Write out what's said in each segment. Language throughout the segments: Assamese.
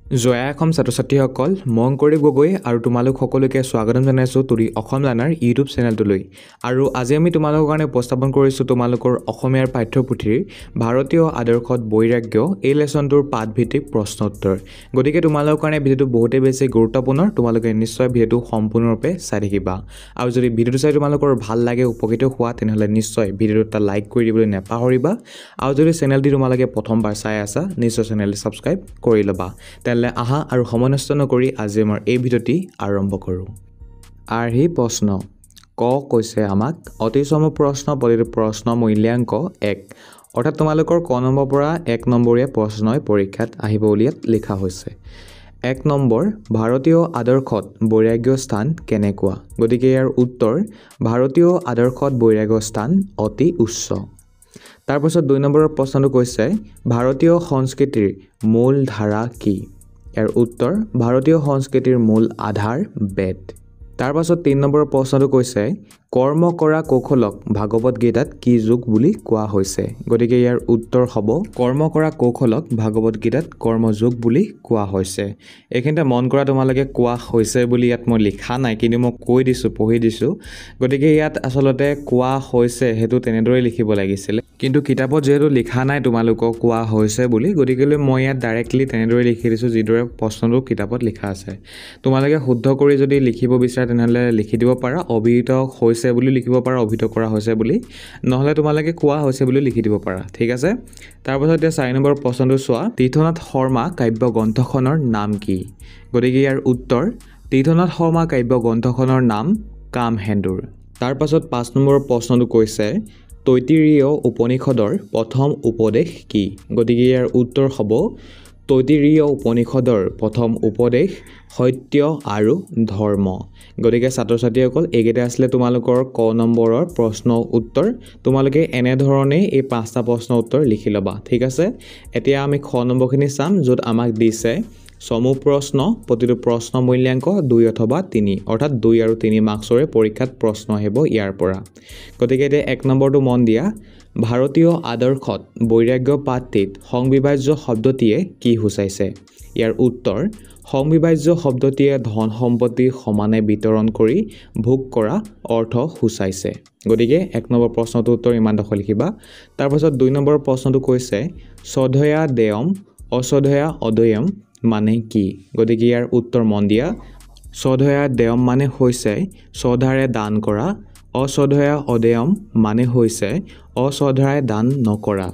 জয়া অসম ছাত্ৰ-ছাত্ৰীসকল মংকৰি গগৈ আৰু তোমালোক সকলোকে স্বাগতম জনাইছোঁ তুৰি অসম লাৰ্ণাৰ ইউটিউব চেনেলটোলৈ আৰু আজি আমি তোমালোকৰ কাৰণে উপস্থাপন কৰিছোঁ তোমালোকৰ অসমীয়াৰ পাঠ্যপুথিৰ ভাৰতীয় আদৰ্শত বৈৰাগ্য এই লেচনটোৰ পাঠভিত্তিক প্ৰশ্ন উত্তৰ গতিকে তোমালোকৰ কাৰণে ভিডিঅ'টো বহুতেই বেছি গুৰুত্বপূৰ্ণ তোমালোকে নিশ্চয় ভিডিঅ'টো সম্পূৰ্ণৰূপে চাই থাকিবা আৰু যদি ভিডিঅ'টো চাই তোমালোকৰ ভাল লাগে উপকৃত হোৱা তেনেহ'লে নিশ্চয় ভিডিঅ'টো এটা লাইক কৰি দিবলৈ নাপাহৰিবা আৰু যদি চেনেলটি তোমালোকে প্ৰথমবাৰ চাই আছা নিশ্চয় চেনেলটো ছাবস্ক্ৰাইব কৰি ল'বা তেলে আহা আৰু সময় নষ্ট নকৰি আজি আমাৰ এই ভিডিঅ'টি আৰম্ভ কৰোঁ আৰ্হি প্ৰশ্ন ক কৈছে আমাক অতি চমু প্ৰশ্ন প্ৰতিটো প্ৰশ্ন মূল্যাংক 1 অৰ্থাৎ তোমালোকৰ ক নম্বৰ পৰা 1 নম্বৰীয়া প্ৰশ্নই পৰীক্ষাত আহিব বুলি লিখা হৈছে 1 নম্বৰ ভাৰতীয় আদৰ্শত বৈৰাগ্য স্থান কেনেকুৱা গতিকে ইয়াৰ উত্তৰ ভাৰতীয় আদৰ্শত বৈৰাগ্য স্থান অতি উচ্চ তাৰ পাছত 2 নম্বৰৰ প্ৰশ্নটো কৈছে ভাৰতীয় সংস্কৃতিৰ মূল ধাৰা কি ইয়াৰ উত্তৰ ভাৰতীয় সংস্কৃতিৰ মূল আধাৰ বেদ তাৰ পাছত 3 নম্বৰৰ প্ৰশ্নটো কৈছে কৰ্ম কৰা কৌশলক ভাগৱত গীতাত কি যোগ বুলি কোৱা হৈছে গতিকে ইয়াৰ উত্তৰ হ'ব কৰ্ম কৰা কৌশলক ভাগৱত গীতাত কৰ্মযোগ বুলি কোৱা হৈছে এইখিনিতে মন কৰা তোমালোকে কোৱা হৈছে বুলি ইয়াত মই লিখা নাই কিন্তু মই কৈ দিছোঁ পঢ়ি দিছোঁ গতিকে ইয়াত আচলতে কোৱা হৈছে হেতু তেনেদৰে লিখিব লাগিছিল কিন্তু কিতাপত যেহেতু লিখা নাই তোমালোকক কোৱা হৈছে বুলি গতিকে মই ইয়াত ডাইৰেক্টলি তেনেদৰে লিখি দিছোঁ যিদৰে প্ৰশ্নটো কিতাপত লিখা আছে তোমালোকে শুদ্ধ কৰি যদি লিখিব বিচাৰা তেনেহ'লে লিখি দিব পাৰা অভিহিত হৈছে বুলি লিখিব পাৰা অভিহিত কৰা হৈছে বুলি নহলে তোমালোকে কোৱা হৈছে বুলি লিখি দিব পাৰা ঠিক আছে তাৰ পাছত এতিয়া 4 নম্বৰ প্ৰশ্নটো চোৱা তীৰ্থনাথ শৰ্মা কাব্য গ্ৰন্থখনৰ নাম কি গতিকে ইয়াৰ উত্তৰ তীৰ্থনাথ শৰ্মা কাব্য গ্ৰন্থখনৰ নাম কামহেন্দুৰ তাৰ পাছত 5 নম্বৰ প্ৰশ্নটো কৈছে তৈত্তিৰীয় উপনিষদৰ প্ৰথম উপদেশ কি গতিকে ইয়াৰ উত্তৰ হ'ব তৈত্তিৰীয় উপনিষদৰ প্ৰথম উপদেশ সত্য আৰু ধৰ্ম গতিকে ছাত্ৰ-ছাত্ৰীসকল এইকেইটা আছিলে তোমালোকৰ ক নম্বৰৰ প্ৰশ্ন উত্তৰ তোমালোকে এনে ধৰণে এই 5টা প্ৰশ্ন উত্তৰ লিখি ল'বা ঠিক আছে এতিয়া আমি খ নম্বৰখিনি চাম য'ত আমাক দিছে চমু প্ৰশ্ন প্ৰতিটো প্ৰশ্ন মূল্যাংক 2 অথবা 3 অৰ্থাৎ 2 আৰু 3 মাৰ্কছৰে পৰীক্ষাত প্ৰশ্ন আহিব ইয়াৰ পৰা গতিকে এতিয়া 1 নম্বৰটো মন দিয়া ভাৰতীয় আদৰ্শত বৈৰাগ্য পাঠটিত সংবিভাজ্য শব্দটিয়ে কি সূচাইছে ইয়াৰ উত্তৰ সংবিভাজ্য শব্দটিয়ে ধন সম্পত্তি সমানে বিতৰণ কৰি ভোগ কৰা অৰ্থ সূচাইছে গতিকে 1 নম্বৰ প্ৰশ্নটোৰ উত্তৰ ইমান দখ লিখিবা তাৰ পাছত 2 নম্বৰ প্ৰশ্নটো কৈছে সধয়া দেয়ম অসধয়া অদয়ম মানে কি গতিকে ইয়াৰ উত্তৰ মন দিয়া সধয়া দেয়ম মানে হৈছে সধাৰে দান কৰা অসধয়া অদেয়ম মানে হৈছে অসধাৰে দান নকৰা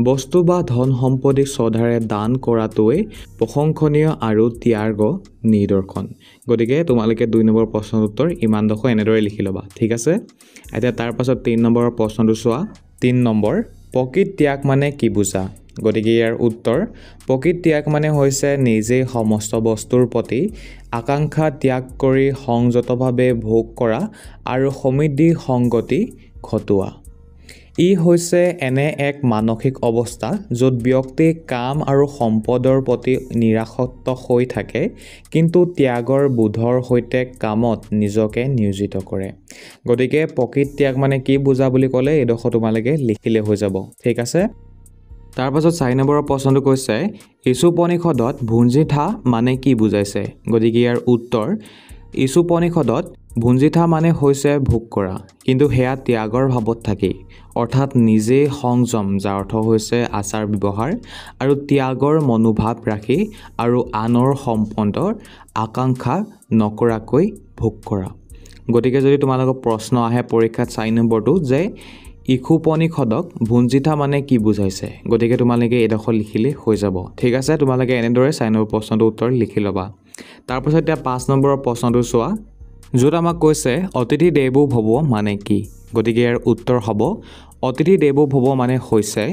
বস্তু বা ধন সম্পত্তি সধাৰে দান কৰাটোৱে প্ৰশংসনীয় আৰু ত্যাগ নিদৰ্শন গতিকে তোমালোকে 2 নম্বৰ প্ৰশ্নৰ উত্তৰ ইমান দখ এনেদৰে লিখি ল'বা ঠিক আছে এতিয়া তাৰ পাছত 3 নম্বৰৰ প্ৰশ্নটো চোৱা 3 নম্বৰ প্ৰকৃত ত্যাগ মানে কি বুজা গতিকে ইয়াৰ উত্তৰ প্ৰকৃত ত্যাগ মানে হৈছে নিজেই সমস্ত বস্তুৰ প্ৰতি আকাংক্ষা ত্যাগ কৰি সংযতভাৱে ভোগ কৰা আৰু সমৃদ্ধি সংগতি ঘটোৱা ই হৈছে এনে এক মানসিক অৱস্থা য'ত ব্যক্তি কাম আৰু সম্পদৰ প্ৰতি নিৰাসক্ত হৈ থাকে কিন্তু ত্যাগৰ বোধৰ সৈতে কামত নিজকে নিয়োজিত কৰে গতিকে প্ৰকৃত ত্যাগ মানে কি বুজা বুলি ক'লে এইডোখৰ তোমালোকে লিখিলে হৈ যাব ঠিক আছে তাৰ পাছত 4 নম্বৰৰ প্ৰশ্নটো কৈছে ইছুপনিষদত ভুঞ্জিথা মানে কি বুজাইছে গতিকে ইয়াৰ উত্তৰ ইছুপনিষদত ভুঞ্জিথা মানে হৈছে ভোগ কৰা কিন্তু হেয়া ত্যাগৰ ভাৱত থাকি অৰ্থাৎ নিজে সংযম যাৰ অৰ্থ হৈছে আচাৰ ব্যৱহাৰ আৰু ত্যাগৰ মনোভাৱ ৰাখি আৰু আনৰ সম্পদৰ আকাংক্ষা নকৰাকৈ ভোগ কৰা গতিকে যদি তোমালোকৰ প্ৰশ্ন আহে পৰীক্ষাত 4 নম্বৰটো যে ইছুপনিষদক ভুঞ্জিথা মানে কি বুজাইছে গতিকে তোমালোকে এইডোখৰ লিখিলে হৈ যাব ঠিক আছে তোমালোকে এনেদৰে 4 নম্বৰ প্ৰশ্নটোৰ উত্তৰ লিখি ল'বা তাৰপাছত এতিয়া 5 নম্বৰৰ প্ৰশ্নটো চোৱা য'ত আমাক কৈছে অতিথি দেৱো ভৱ মানে কি গতিকে ইয়াৰ উত্তৰ হ'ব অতিথি দেৱো ভৱ মানে হৈছে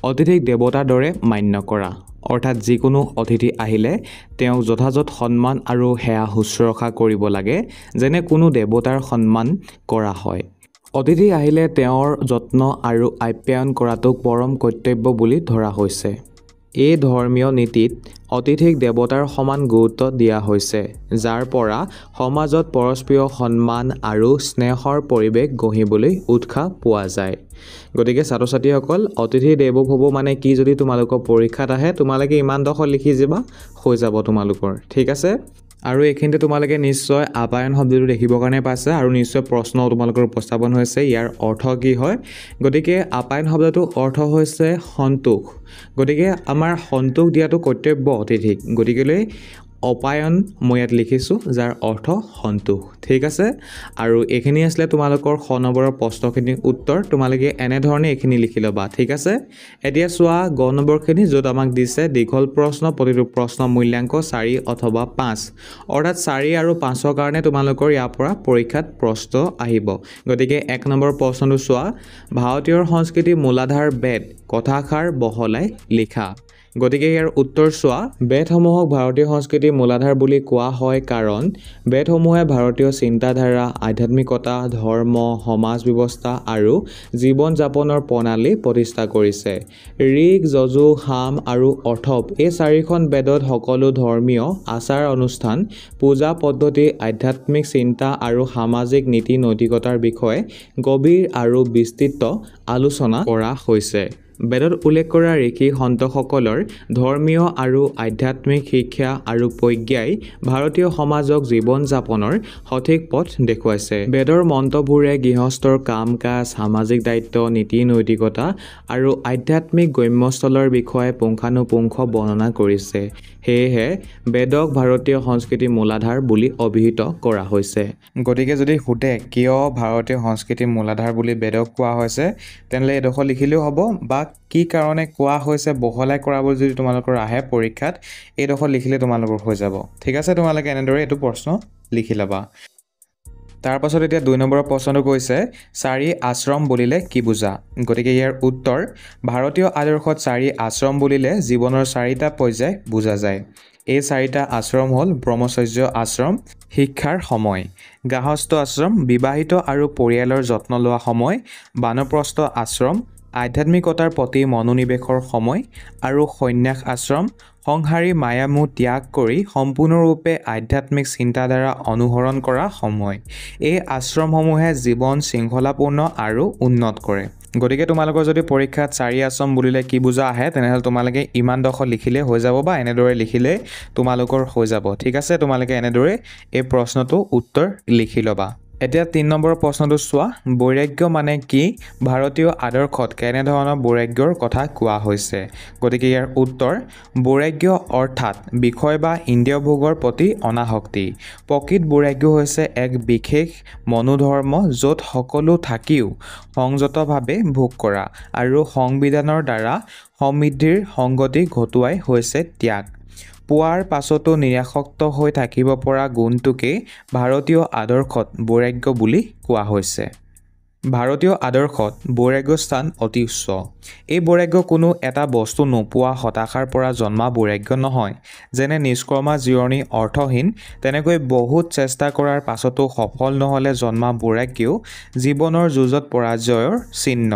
অতিথিক দেৱতাৰ দৰে মান্য কৰা অৰ্থাৎ যিকোনো অতিথি আহিলে তেওঁ যথাযথ সন্মান আৰু সেয়া শুশ্ৰূষা কৰিব লাগে যেনে কোনো দেৱতাৰ সন্মান কৰা হয় অতিথি আহিলে তেওঁৰ যত্ন আৰু আপ্যায়ন কৰাটো পৰম কৰ্তব্য বুলি ধৰা হৈছে এই ধৰ্মীয় নীতিত অতিথিক দেৱতাৰ সমান গুৰুত্ব দিয়া হৈছে, যাৰ পৰা সমাজত পৰস্পৰীয় সন্মান আৰু স্নেহৰ পৰিৱেশ গঢ়িবলৈ উৎসাহ পোৱা যায়। গতিকে ছাত্ৰ-ছাত্ৰীসকল, অতিথি দেৱ ভৱ মানে কি যদি তোমালোকৰ পৰীক্ষাত আহে, তোমালোকে ইমানডোখৰ লিখি যাবা, হৈ যাব তোমালোকৰ। ঠিক আছে? আৰু এইখিনিতে তোমালোকে নিশ্চয় আপায়ন শব্দটো দেখিবৰ কাৰণে পাইছে আৰু নিশ্চয় প্ৰশ্ন তোমালোকৰ উপস্থাপন হৈছে, ইয়াৰ অৰ্থ কি হয়। গতিকে আপায়ন শব্দটোৰ অৰ্থ হৈছে সন্তোষ। গতিকে আমাৰ সন্তোষ দিয়াটো কৰ্তব্য অতিথিক। গতিকেলৈ অপায়ন মই ইয়াত লিখিছোঁ, যাৰ অৰ্থ সন্তোষ। ঠিক আছে? আৰু এইখিনি আছিলে তোমালোকৰ খ নম্বৰৰ প্ৰশ্নখিনিৰ উত্তৰ। তোমালোকে এনেধৰণে এইখিনি লিখি ল'বা। ঠিক আছে? এতিয়া চোৱা গ নম্বৰখিনি, য'ত আমাক দিছে দীঘল প্ৰশ্ন, প্ৰতিটো প্ৰশ্ন মূল্যাংক 4 অথবা 5। অৰ্থাৎ 4 আৰু 5ৰ কাৰণে তোমালোকৰ ইয়াৰ পৰা পৰীক্ষাত প্ৰশ্ন আহিব। গতিকে 1 নম্বৰ প্ৰশ্নটো চোৱা, ভাৰতীয় সংস্কৃতিৰ মূলাধাৰ বেদ, কথাষাৰ বহলাই লিখা। গতিকে ইয়াৰ উত্তৰ চোৱা, বেদসমূহক ভাৰতীয় সংস্কৃতিৰ মূলাধাৰ বুলি কোৱা হয় কাৰণ বেদসমূহে ভাৰতীয় চিন্তাধাৰা, আধ্যাত্মিকতা, ধৰ্ম, সমাজ ব্যৱস্থা আৰু জীৱন যাপনৰ প্ৰণালী প্ৰতিষ্ঠা কৰিছে। ঋক, যজুৰ, সাম আৰু অথৰ্ব এই 4খন বেদত সকলো ধৰ্মীয় আচাৰ অনুষ্ঠান, পূজা পদ্ধতি, আধ্যাত্মিক চিন্তা আৰু সামাজিক নীতি নৈতিকতাৰ বিষয়ে গভীৰ আৰু বিস্তৃত আলোচনা কৰা হৈছে। বেদত উল্লেখ কৰা ঋষি সন্তসকলৰ ধৰ্মীয় আৰু আধ্যাত্মিক শিক্ষা আৰু প্ৰজ্ঞাই ভাৰতীয় সমাজক জীৱন যাপনৰ সঠিক পথ দেখুৱাইছে। বেদৰ মন্ত্ৰবোৰে গৃহস্থৰ কাম-কাজ, সামাজিক দায়িত্ব, নীতি নৈতিকতা আৰু আধ্যাত্মিক গম্যস্থলৰ বিষয়ে পুংখানুপুংখ বৰ্ণনা কৰিছে। সেয়েহে বেদক ভাৰতীয় সংস্কৃতিৰ মূলাধাৰ বুলি অভিহিত কৰা হৈছে। গতিকে যদি সোধে কিয় ভাৰতীয় সংস্কৃতিৰ মূলাধাৰ বুলি বেদক কোৱা হৈছে, তেনেহ'লে এইডোখৰ লিখিলেও হ'ব, বা কি কাৰণে কোৱা হৈছে বহলাই কৰাবোৰ যদি তোমালোকৰ আহে পৰীক্ষাত, এইডোখৰ লিখিলে তোমালোকৰ হৈ যাব। ঠিক আছে? তোমালোকে এনেদৰে এইটো প্ৰশ্ন লিখি ল'বা। তাৰ পাছত এতিয়া 2 নম্বৰৰ প্ৰশ্নটো কৈছে, 4 আশ্ৰম বুলিলে কি বুজা? গতিকে ইয়াৰ উত্তৰ, ভাৰতীয় আদৰ্শত 4 আশ্ৰম বুলিলে জীৱনৰ 4টা পৰ্যায় বুজা যায়। এই 4টা আশ্ৰম হ'ল ব্ৰহ্মচৰ্য আশ্ৰম, শিক্ষাৰ সময়; গাহস্থ আশ্ৰম, বিবাহিত আৰু পৰিয়ালৰ যত্ন লোৱা সময়; বানপ্ৰস্থ আশ্ৰম, আধ্যাত্মিকতাৰ প্ৰতি মনোনিৱেশৰ সময়; আৰু সন্ন্যাস আশ্ৰম, সংসাৰী মায়ামোহ ত্যাগ কৰি সম্পূৰ্ণৰূপে আধ্যাত্মিক চিন্তাধাৰা অনুসৰণ কৰা সময়। এই আশ্ৰমসমূহে জীৱন শৃংখলাপূৰ্ণ আৰু উন্নত কৰে। গতিকে তোমালোকৰ যদি পৰীক্ষাত 4 আশ্ৰম বুলিলে কি বুজা আহে, তেনেহ'লে তোমালোকে ইমানডোখৰ লিখিলে হৈ যাব, বা এনেদৰে লিখিলে তোমালোকৰ হৈ যাব। ঠিক আছে? তোমালোকে এনেদৰে এই প্ৰশ্নটো উত্তৰ লিখি ল'বা। এতিয়া 3 নম্বৰৰ প্ৰশ্নটো চোৱা, বৈৰাগ্য মানে কি? ভাৰতীয় আদৰ্শত কেনেধৰণৰ বৈৰাগ্যৰ কথা কোৱা হৈছে? গতিকে ইয়াৰ উত্তৰ, বৈৰাগ্য অৰ্থাৎ বিষয় বা ইন্দ্ৰিয় ভোগৰ প্ৰতি অনাসক্তি। প্ৰকৃত বৈৰাগ্য হৈছে এক বিশেষ মনোধৰ্ম য'ত সকলো থাকিও সংযতভাৱে ভোগ কৰা আৰু সংবিধানৰ দ্বাৰা সমৃদ্ধিৰ সংগতি ঘটোৱাই হৈছে ত্যাগ। পোৱাৰ পাছতো নিৰাসক্ত হৈ থাকিব পৰা গুণটোকেই ভাৰতীয় আদৰ্শত বৈৰাগ্য বুলি কোৱা হৈছে। ভাৰতীয় আদৰ্শত বৈৰাগ্যৰ স্থান অতি উচ্চ। এই বৈৰাগ্য কোনো এটা বস্তু নোপোৱা হতাশাৰ পৰা জন্মা বৈৰাগ্য নহয়। যেনে নিষ্কৰ্মা জিৰণি অৰ্থহীন, তেনেকৈ বহুত চেষ্টা কৰাৰ পাছতো সফল নহ'লে জন্মা বৈৰাগ্যও জীৱনৰ যুঁজত পৰাজয়ৰ চিহ্ন।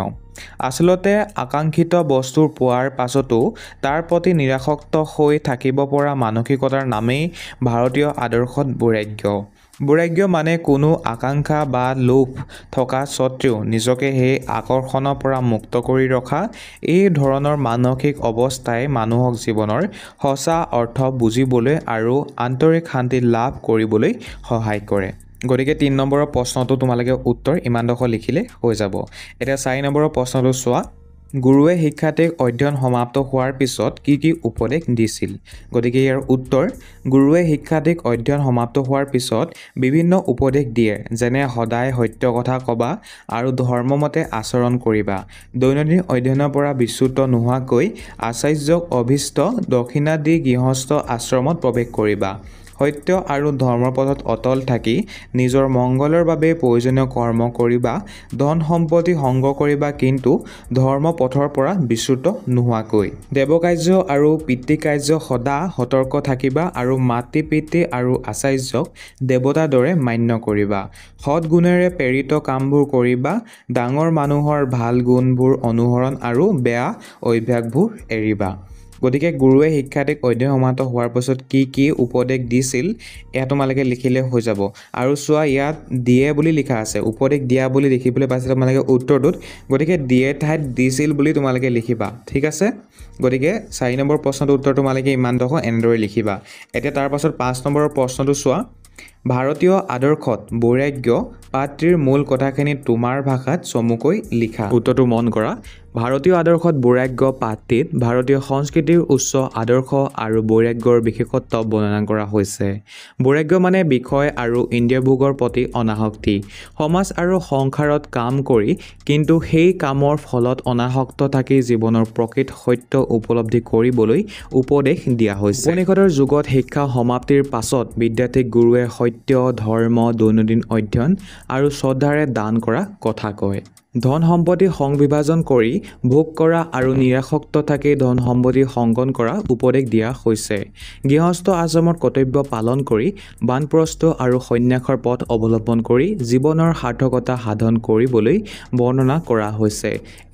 আচলতে আকাংক্ষিত বস্তু পোৱাৰ পাছতো তাৰ প্ৰতি নিৰাসক্ত হৈ থাকিব পৰা মানসিকতাৰ নামেই ভাৰতীয় আদৰ্শত বৈৰাগ্য। বৈৰাগ্য মানে কোনো আকাংক্ষা বা লোভ থকা স্বত্বেও নিজকে সেই আকৰ্ষণৰ পৰা মুক্ত কৰি ৰখা। এই ধৰণৰ মানসিক অৱস্থাই মানুহক জীৱনৰ সঁচা অৰ্থ বুজিবলৈ আৰু আন্তৰিক শান্তি লাভ কৰিবলৈ সহায় কৰে। গতিকে 3 নম্বৰৰ প্ৰশ্নটো তোমালোকে উত্তৰ ইমানডোখৰ লিখিলে হৈ যাব। এতিয়া 4 নম্বৰৰ প্ৰশ্নটো চোৱা, গুৰুৱে শিক্ষাৰ্থীক অধ্যয়ন সমাপ্ত হোৱাৰ পিছত কি কি উপদেশ দিছিল? গতিকে ইয়াৰ উত্তৰ, গুৰুৱে শিক্ষাৰ্থীক অধ্যয়ন সমাপ্ত হোৱাৰ পিছত বিভিন্ন উপদেশ দিয়ে, যেনে সদায় সত্য কথা ক'বা আৰু ধৰ্মমতে আচৰণ কৰিবা। দৈনন্দিন অধ্যয়নৰ পৰা বিচ্যুত নোহোৱাকৈ আচাৰ্যক অভীষ্ট দক্ষিণা দি গৃহস্থ আশ্ৰমত প্ৰৱেশ কৰিবা। সত্য আৰু ধৰ্মৰ পথত অটল থাকি নিজৰ মংগলৰ বাবে প্ৰয়োজনীয় কৰ্ম কৰিবা। ধন সম্পত্তি সংগ্ৰহ কৰিবা, কিন্তু ধৰ্ম পথৰ পৰা বিচ্যুত নোহোৱাকৈ। দেৱকাৰ্য আৰু পিতৃকাৰ্য সদা সতৰ্ক থাকিবা আৰু মাতৃ পিতৃ আৰু আচাৰ্যক দেৱতাৰ দৰে মান্য কৰিবা। সৎ গুণেৰে প্ৰেৰিত কামবোৰ কৰিবা। ডাঙৰ মানুহৰ ভাল গুণবোৰ অনুসৰণ আৰু বেয়া অভ্যাসবোৰ এৰিবা। গতিকে গুৰুৱে শিক্ষাৰ্থীক অধ্যয়ন সমাপ্ত হোৱাৰ পাছত কি কি উপদেশ দিছিল এয়া তোমালোকে লিখিলে হৈ যাব। আৰু চোৱা ইয়াত দিয়ে বুলি লিখা আছে, উপদেশ দিয়া বুলি লিখিবলৈ পাইছে তোমালোকে উত্তৰটোত। গতিকে দিয়ে ঠাইত দিছিল বুলি তোমালোকে লিখিবা, ঠিক আছে। গতিকে 4 নম্বৰ প্ৰশ্নটোৰ উত্তৰ তোমালোকে ইমানডোখৰ এনেদৰে লিখিবা। এতিয়া তাৰ পাছত 5 নম্বৰৰ প্ৰশ্নটো চোৱা। ভাৰতীয় আদৰ্শত বৈৰাগ্য পাত্ৰীৰ মূল কথাখিনি তোমাৰ ভাষাত চমুকৈ লিখা। উত্তৰটো মন কৰা। ভাৰতীয় আদৰ্শত বৈৰাগ্য পাত্ৰীত ভাৰতীয় সংস্কৃতিৰ উচ্চ আদৰ্শ আৰু বৈৰাগ্যৰ বিশেষত্ব বৰ্ণনা কৰা হৈছে। বৈৰাগ্য মানে বিষয় আৰু ইন্দ্ৰিয় ভোগৰ প্ৰতি অনাসক্তি। সমাজ আৰু সংসাৰত কাম কৰি কিন্তু সেই কামৰ ফলত অনাসক্ত থাকি জীৱনৰ প্ৰকৃত সত্য উপলব্ধি কৰিবলৈ উপদেশ দিয়া হৈছে। উপনিষদৰ যুগত শিক্ষা সমাপ্তিৰ পাছত বিদ্যাৰ্থীক গুৰুৱে সত্য, ধৰ্ম, দৈনন্দিন অধ্যয়ন আৰু শ্ৰদ্ধাৰে দান কৰা কথা কয়। ধন সম্পত্তি সংবিভাজন কৰি ভোগ কৰা আৰু নিৰাসক্ত থাকি ধন সম্পত্তি সংগ্ৰহ কৰা উপদেশ দিয়া হৈছে। গৃহস্থ আশ্ৰমত কৰ্তব্য পালন কৰি বানপ্ৰস্থ আৰু সন্ন্যাসৰ পথ অৱলম্বন কৰি জীৱনৰ সাৰ্থকতা সাধন কৰিবলৈ বৰ্ণনা কৰা হৈছে।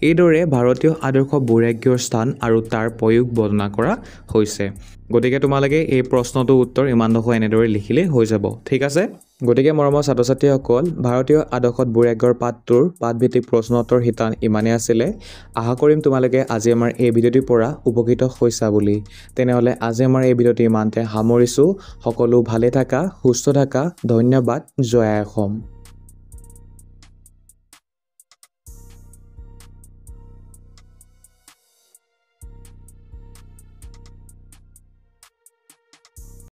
এইদৰে ভাৰতীয় আদৰ্শ বৈৰাগ্যৰ স্থান আৰু তাৰ প্ৰয়োগ বৰ্ণনা কৰা হৈছে। গতিকে তোমালোকে এই প্ৰশ্নটোৰ উত্তৰ ইমানডোখৰ এনেদৰে লিখিলেই হৈ যাব, ঠিক আছে। গতিকে মৰমৰ ছাত্ৰ ছাত্ৰীসকল, ভাৰতীয় আদৰ্শত বৈৰাগ্যৰ পাঠটোৰ পাঠভিত্তিক প্ৰশ্ন উত্তৰ শিতান ইমানেই আছিলে। আশা কৰিম তোমালোকে আজি আমাৰ এই ভিডিঅ'টিৰ পৰা উপকৃত হৈছা বুলি। তেনেহ'লে আজি আমাৰ এই ভিডিঅ'টি ইমানতে সামৰিছোঁ। সকলো ভালে থাকা, সুস্থ থাকা, ধন্যবাদ। জয় আই অসম।